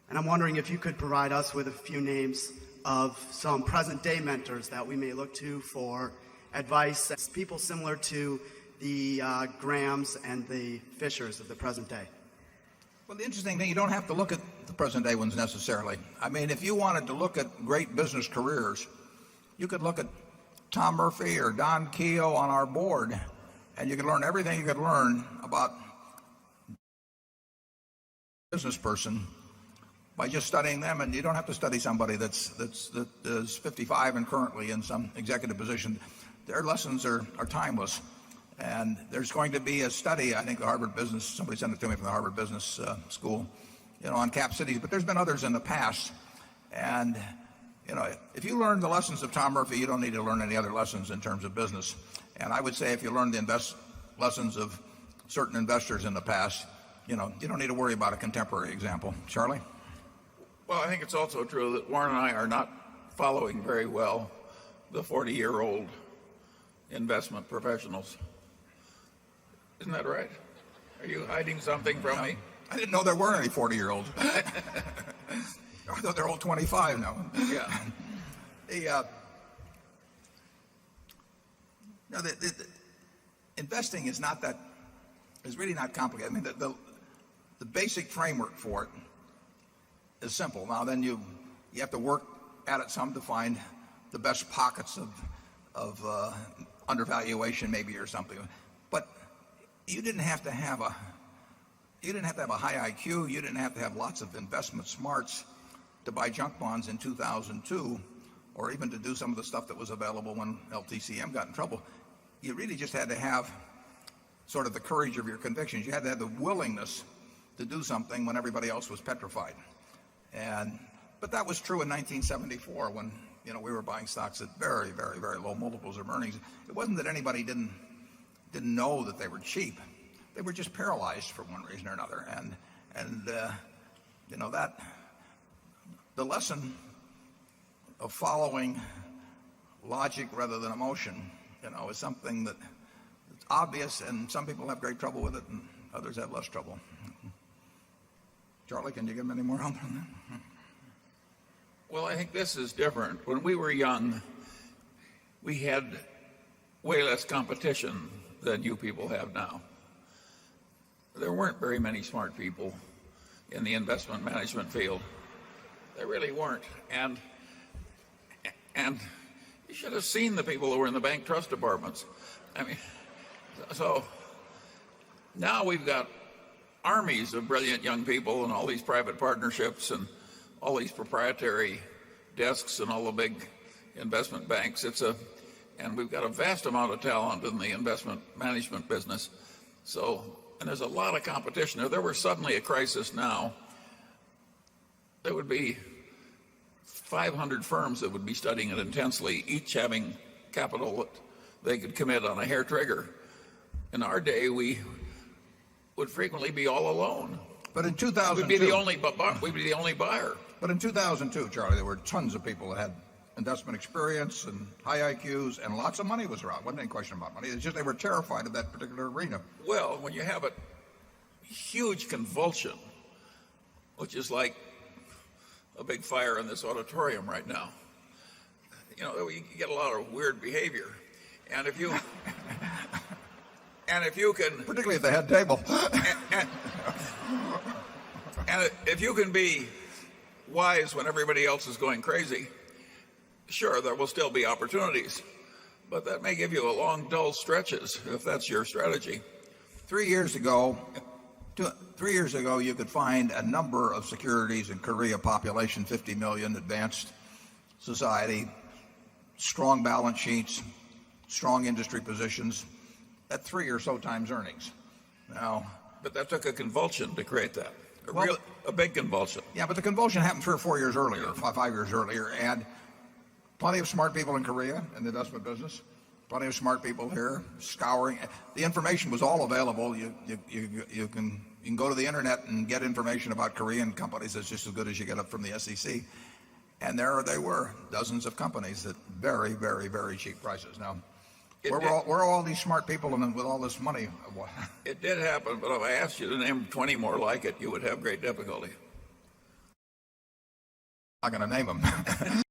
And I'm wondering if you could provide us with a few names of some present-day mentors that we may look to for advice, people similar to the Grahams and the Fishers of the present day. Well, the interesting thing, you don't have to look at the present day ones necessarily. I mean, if you wanted to look at great business careers, you could look at Tom Murphy or Don Keogh on our board, and you could learn everything you could learn about a business person by just studying them. And you don't have to study somebody that is 55 and currently in some executive position. Their lessons are timeless. And there's going to be a study, I think the Harvard Business, somebody sent it to me from the Harvard Business School, on cap cities, but there's been others in the past. And, if you learn the lessons of Tom Murphy, you don't need to learn any other lessons in terms of business. And I would say if you learn the lessons of certain investors in the past, you don't need to worry about a contemporary example. Charlie? Well, I think it's also true that Warren and I are not following very well the 40-year-old investment professionals. Isn't that right? Are you hiding something from me? I didn't know there were any 40-year-olds. I thought they're all 25 now. Yeah. The investing is really not complicated. I mean, the basic framework for it is simple. Now, then you have to work at it some to find the best pockets of undervaluation, maybe, or something. But you didn't have to have a high IQ. You didn't have to have lots of investment smarts to buy junk bonds in 2002, or even to do some of the stuff that was available when LTCM got in trouble. You really just had to have sort of the courage of your convictions. You had to have the willingness to do something when everybody else was petrified. But that was true in 1974 when we were buying stocks at very, very, very low multiples of earnings. It wasn't that anybody didn't know that they were cheap. They were just paralyzed for one reason or another. And that the lesson of following logic rather than emotion, is something that's obvious, and some people have great trouble with it, and others have less trouble. Charlie, can you give them any more help on that? Well, I think this is different. When we were young, we had way less competition than you people have now. There weren't very many smart people in the investment management field. There really weren't. And you should have seen the people who were in the bank trust departments. I mean, so now we've got armies of brilliant young people and all these private partnerships and all these proprietary desks and all the big investment banks. And we've got a vast amount of talent in the investment management business. And there's a lot of competition. If there were suddenly a crisis now, there would be 500 firms that would be studying it intensely, each having capital that they could commit on a hair trigger. In our day, we would frequently be all alone. But in 2002, we'd be the only buyer. But in 2002, Charlie, there were tons of people that had investment experience and high IQs, and lots of money was around. Wasn't any question about money. It's just they were terrified of that particular arena. Well, when you have a huge convulsion, which is like a big fire in this auditorium right now, you get a lot of weird behavior. And if you can, particularly at the head table, and if you can be wise when everybody else is going crazy, sure, there will still be opportunities, but that may give you a long, dull stretches if that's your strategy. 3 years ago, you could find a number of securities in Korea, population 50 million, advanced society, strong balance sheets, strong industry positions, at 3 or so times earnings. Now, but that took a convulsion to create that. A big convulsion. Yeah, but the convulsion happened 3 or 4 years earlier, 5 years earlier, and plenty of smart people in Korea in the investment business, plenty of smart people here scouring. The information was all available. You can go to the internet and get information about Korean companies that's just as good as you get up from the SEC. And there they were, dozens of companies at very, very, very cheap prices. Now, where are all these smart people and with all this money? It did happen, but if I asked you to name 20 more like it, you would have great difficulty. I'm not going to name them.